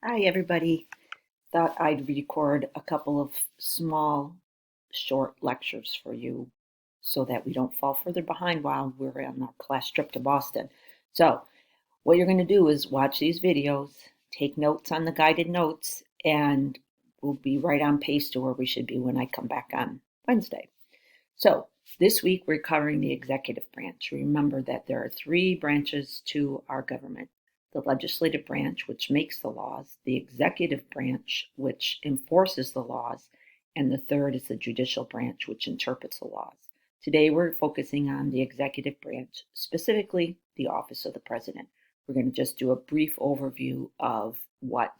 Hi, everybody. Thought I'd record a couple of small, short lectures for you so that we don't fall further behind while we're on our class trip to Boston. So, what you're going to do is watch these videos, take notes on the guided notes, and we'll be right on pace to where we should be when I come back on Wednesday. So, this week we're covering the executive branch. Remember that there are three branches to our government: the legislative branch, which makes the laws, the executive branch, which enforces the laws, and the third is the judicial branch, which interprets the laws. Today we're focusing on the executive branch, specifically the office of the president. We're going to just do a brief overview of what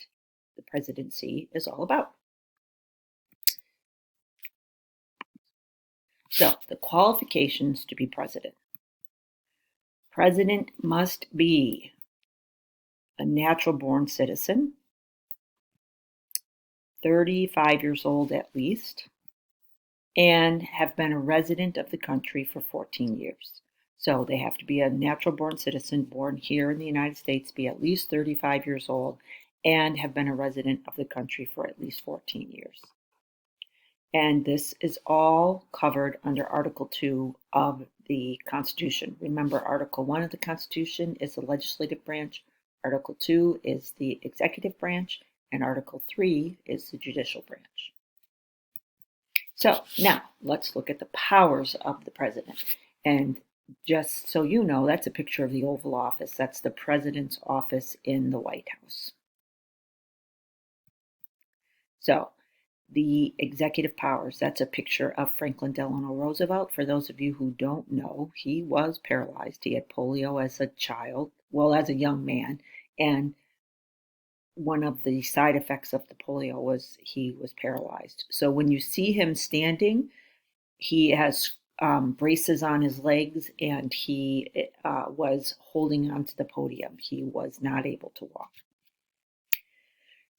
the presidency is all about. So, the qualifications to be president. President must be a natural born citizen, 35 years old at least, and have been a resident of the country for 14 years. So they have to be a natural born citizen, born here in the United States, be at least 35 years old, and have been a resident of the country for at least 14 years. And this is all covered under Article 2 of the Constitution. Remember, Article 1 of the Constitution is the legislative branch, Article 2 is the executive branch, and Article 3 is the judicial branch. So now let's look at the powers of the president. And just so you know, that's a picture of the Oval Office. That's the president's office in the White House. So the executive powers, that's a picture of Franklin Delano Roosevelt. For those of you who don't know, he was paralyzed. He had polio as a child, well, as a young man, and one of the side effects of the polio was he was paralyzed. So when you see him standing, he has braces on his legs, and he was holding onto the podium. He was not able to walk.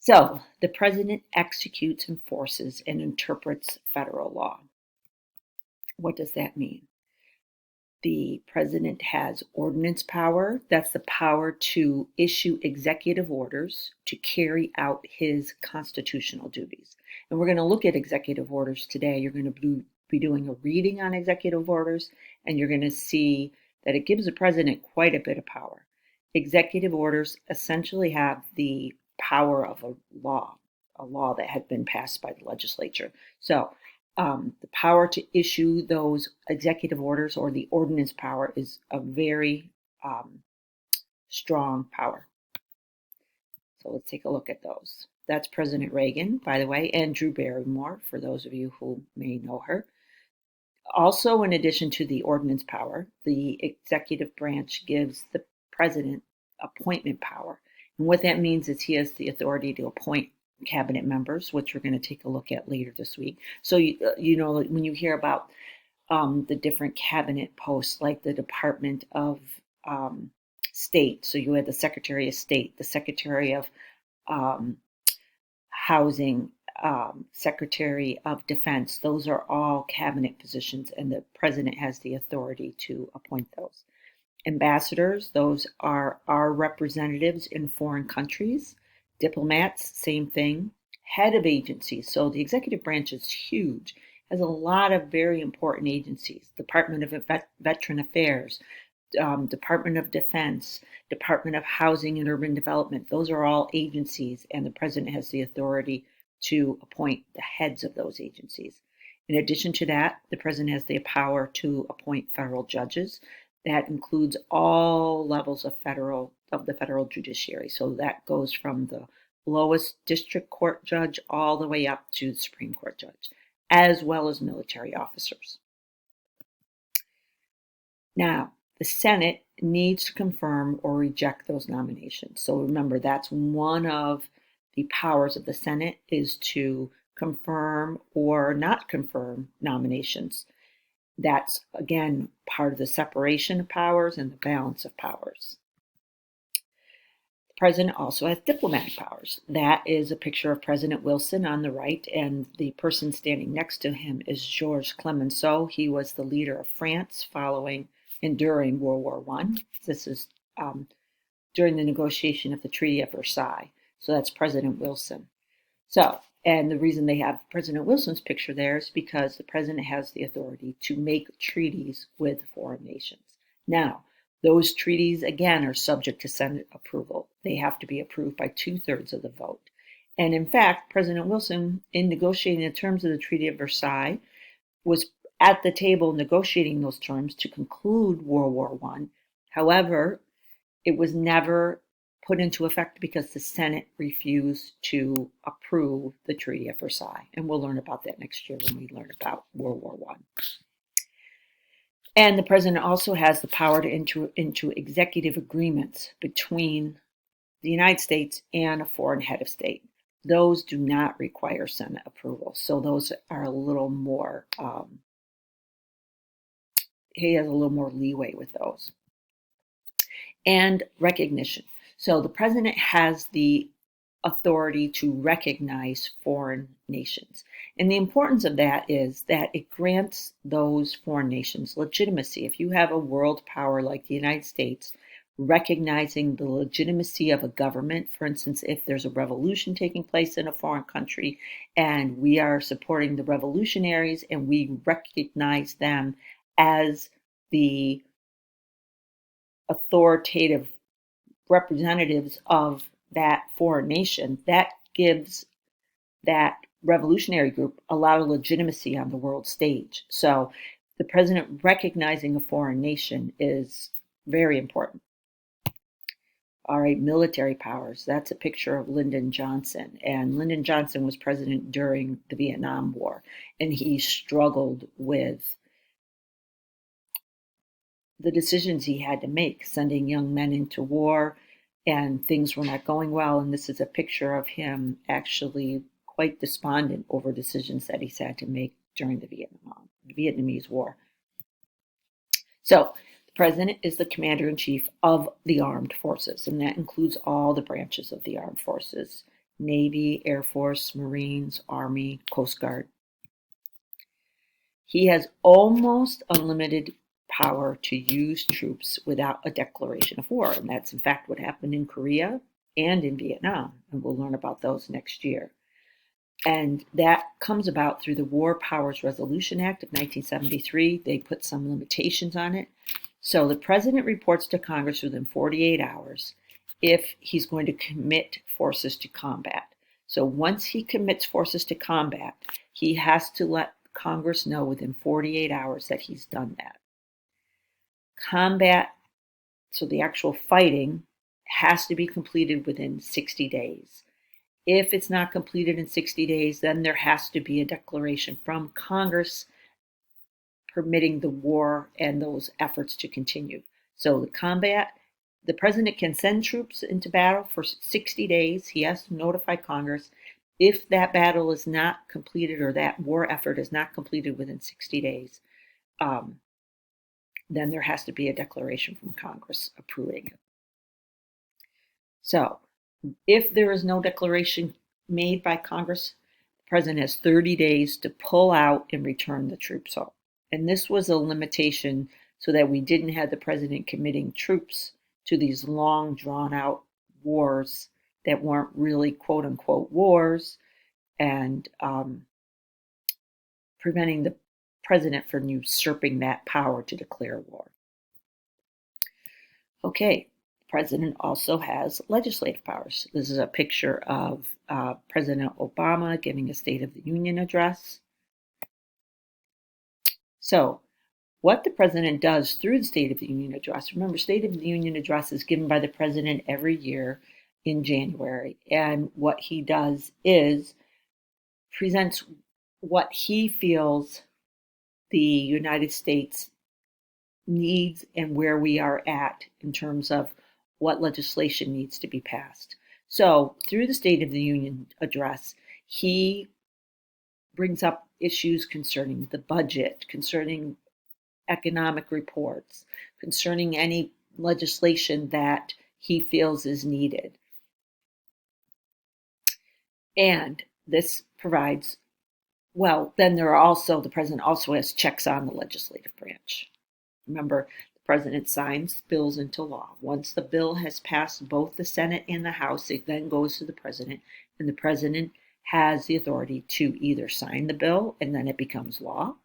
So the president executes, enforces, and interprets federal law. What does that mean? The president has ordinance power. That's the power to issue executive orders to carry out his constitutional duties. And we're going to look at executive orders today. You're going to be doing a reading on executive orders, and you're going to see that it gives the president quite a bit of power. Executive orders essentially have the power of a law that had been passed by the legislature. So the power to issue those executive orders, or the ordinance power, is a very strong power. So let's take a look at those. That's President Reagan, by the way, and Drew Barrymore, for those of you who may know her. Also, in addition to the ordinance power, the executive branch gives the president appointment power. And what that means is he has the authority to appoint cabinet members, which we're going to take a look at later this week. So, you know, when you hear about the different cabinet posts, like the Department of State, so you had the Secretary of State, the Secretary of Housing, Secretary of Defense, those are all cabinet positions, and the president has the authority to appoint those. Ambassadors, those are our representatives in foreign countries. Diplomats, same thing. Head of agencies, so the executive branch is huge, has a lot of very important agencies. Department of Veteran Affairs, Department of Defense, Department of Housing and Urban Development. Those are all agencies, and the president has the authority to appoint the heads of those agencies. In addition to that, the president has the power to appoint federal judges. That includes all levels of the federal judiciary. So that goes from the lowest district court judge all the way up to the Supreme Court judge, as well as military officers. Now, the Senate needs to confirm or reject those nominations. So remember, that's one of the powers of the Senate, is to confirm or not confirm nominations. That's, again, part of the separation of powers and the balance of powers. The president also has diplomatic powers. That is a picture of President Wilson on the right, and the person standing next to him is Georges Clemenceau. He was the leader of France following and during World War I. This is during the negotiation of the Treaty of Versailles. So that's President Wilson. So, and the reason they have President Wilson's picture there is because the president has the authority to make treaties with foreign nations. Now, those treaties, again, are subject to Senate approval. They have to be approved by 2/3 of the vote. And in fact, President Wilson, in negotiating the terms of the Treaty of Versailles, was at the table negotiating those terms to conclude World War I. However, it was never put into effect because the Senate refused to approve the Treaty of Versailles. And we'll learn about that next year when we learn about World War I. And the president also has the power to enter into executive agreements between the United States and a foreign head of state. Those do not require Senate approval. So those are a little more, he has a little more leeway with those. And recognition. So the president has the authority to recognize foreign nations. And the importance of that is that it grants those foreign nations legitimacy. If you have a world power like the United States recognizing the legitimacy of a government, for instance, if there's a revolution taking place in a foreign country and we are supporting the revolutionaries and we recognize them as the authoritative representatives of that foreign nation, that gives that revolutionary group a lot of legitimacy on the world stage. So the president recognizing a foreign nation is very important. All right, military powers. That's a picture of Lyndon Johnson. And Lyndon Johnson was president during the Vietnam War, and he struggled with the decisions he had to make, sending young men into war, and things were not going well. And this is a picture of him actually quite despondent over decisions that he's had to make during the Vietnamese War. So the president is the commander-in-chief of the armed forces, and that includes all the branches of the armed forces: Navy, Air Force, Marines, Army, Coast Guard. He has almost unlimited power to use troops without a declaration of war. And that's in fact what happened in Korea and in Vietnam. And we'll learn about those next year. And that comes about through the War Powers Resolution Act of 1973. They put some limitations on it. So the president reports to Congress within 48 hours if he's going to commit forces to combat. So once he commits forces to combat, he has to let Congress know within 48 hours that he's done that. Combat, so the actual fighting, has to be completed within 60 days. If it's not completed in 60 days, then there has to be a declaration from Congress permitting the war and those efforts to continue. So the president can send troops into battle for 60 days. He has to notify Congress. If that battle is not completed or that war effort is not completed within 60 days, then there has to be a declaration from Congress approving it. So if there is no declaration made by Congress, the president has 30 days to pull out and return the troops home. And this was a limitation so that we didn't have the president committing troops to these long, drawn-out wars that weren't really quote-unquote wars, and preventing the president from usurping that power to declare war. Okay, the president also has legislative powers. This is a picture of President Obama giving a State of the Union address. So what the president does through the State of the Union address, remember, State of the Union address is given by the president every year in January. And what he does is presents what he feels the United States needs and where we are at in terms of what legislation needs to be passed. So through the State of the Union address, he brings up issues concerning the budget, concerning economic reports, concerning any legislation that he feels is needed. And this provides, well, then there are also, the president also has checks on the legislative branch. Remember, the President signs bills into law. Once the bill has passed both the Senate and the House, it then goes to the president, and the president has the authority to either sign the bill and then it becomes law.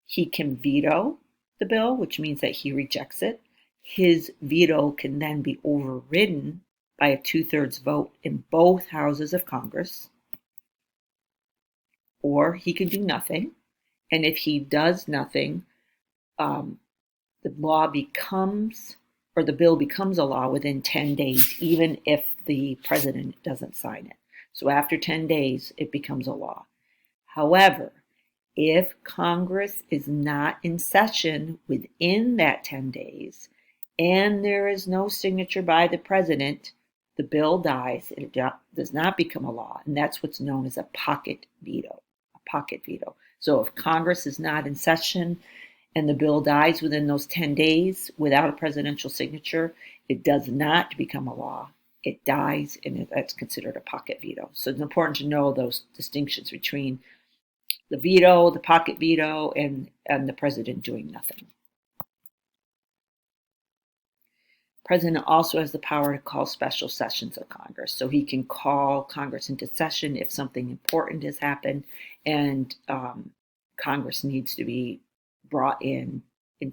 He can veto the bill, which means that he rejects it. His veto can then be overridden by a 2/3 vote in both houses of Congress. Or he can do nothing. And if he does nothing, the law becomes, or the bill becomes a law within 10 days, even if the president doesn't sign it. So after 10 days, it becomes a law. However, if Congress is not in session within that 10 days and there is no signature by the president, the bill dies. It does not become a law. And that's what's known as a pocket veto. A pocket veto. So if Congress is not in session and the bill dies within those 10 days without a presidential signature, it does not become a law. It dies, and that's considered a pocket veto. So it's important to know those distinctions between the veto, the pocket veto, and the president doing nothing. The president also has the power to call special sessions of Congress. So he can call Congress into session if something important has happened and Congress needs to be brought in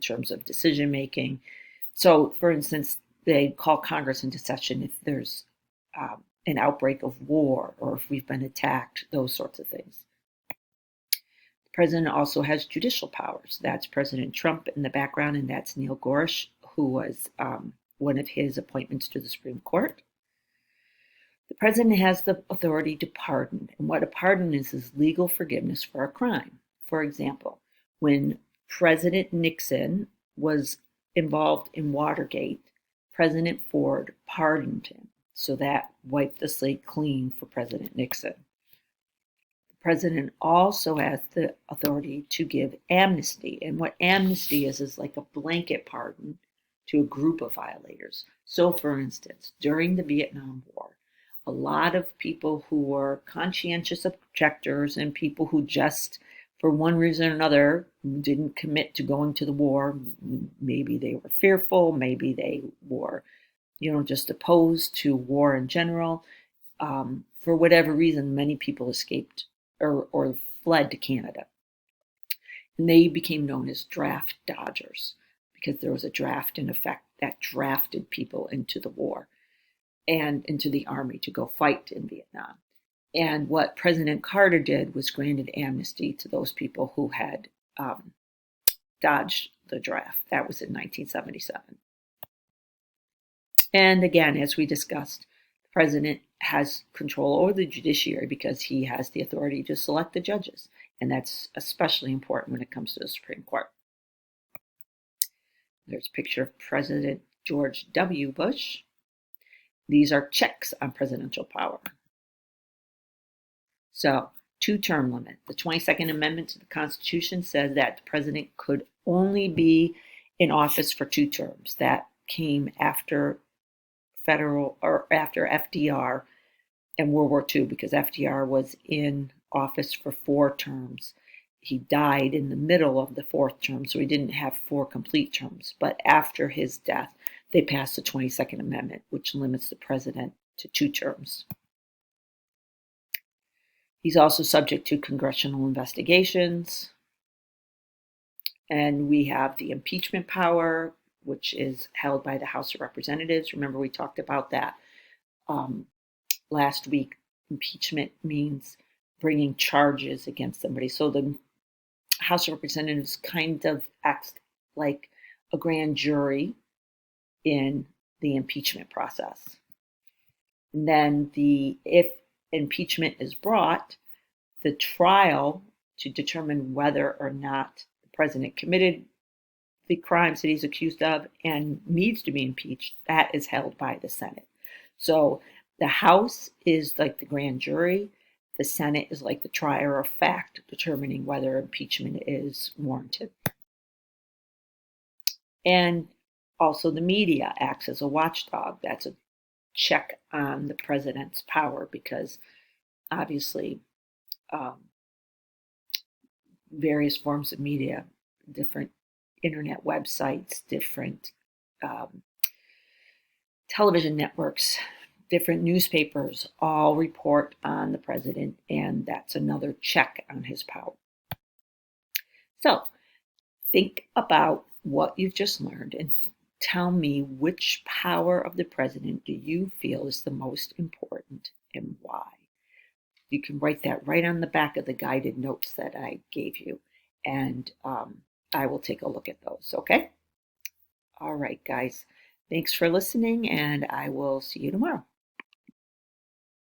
terms of decision making. So, for instance, they call Congress into session if there's an outbreak of war or if we've been attacked, those sorts of things. The president also has judicial powers. That's President Trump in the background, and that's Neil Gorsuch, who was one of his appointments to the Supreme Court. The president has the authority to pardon, and what a pardon is legal forgiveness for a crime. For example, when President Nixon was involved in Watergate, President Ford pardoned him, so that wiped the slate clean for President Nixon. The president also has the authority to give amnesty, and what amnesty is like a blanket pardon to a group of violators. So, for instance, during the Vietnam War, a lot of people who were conscientious objectors and people who just, for one reason or another, didn't commit to going to the war. Maybe they were fearful, maybe they were, just opposed to war in general. For whatever reason, many people escaped or fled to Canada. And they became known as draft dodgers because there was a draft in effect that drafted people into the war and into the army to go fight in Vietnam. And what President Carter did was granted amnesty to those people who had dodged the draft. That was in 1977. And again, as we discussed, the president has control over the judiciary because he has the authority to select the judges. And that's especially important when it comes to the Supreme Court. There's a picture of President George W. Bush. These are checks on presidential power. So, 2-term limit. The 22nd Amendment to the Constitution says that the president could only be in office for 2 terms. That came after after FDR and World War II, because FDR was in office for 4 terms. He died in the middle of the 4th term, so he didn't have 4 complete terms. But after his death, they passed the 22nd Amendment, which limits the president to 2 terms. He's also subject to congressional investigations. And we have the impeachment power, which is held by the House of Representatives. Remember, we talked about that last week. Impeachment means bringing charges against somebody. So the House of Representatives kind of acts like a grand jury in the impeachment process. And then if impeachment is brought, the trial to determine whether or not the president committed the crimes that he's accused of and needs to be impeached, that is held by the Senate. So the House is like the grand jury. The Senate is like the trier of fact, determining whether impeachment is warranted. And also the media acts as a watchdog. That's a check on the president's power because obviously various forms of media, different internet websites, different television networks, different newspapers all report on the president, and that's another check on his power. So think about what you've just learned and tell me which power of the president do you feel is the most important and why. You can write that right on the back of the guided notes that I gave you, and I will take a look at those, okay? All right, guys. Thanks for listening, and I will see you tomorrow.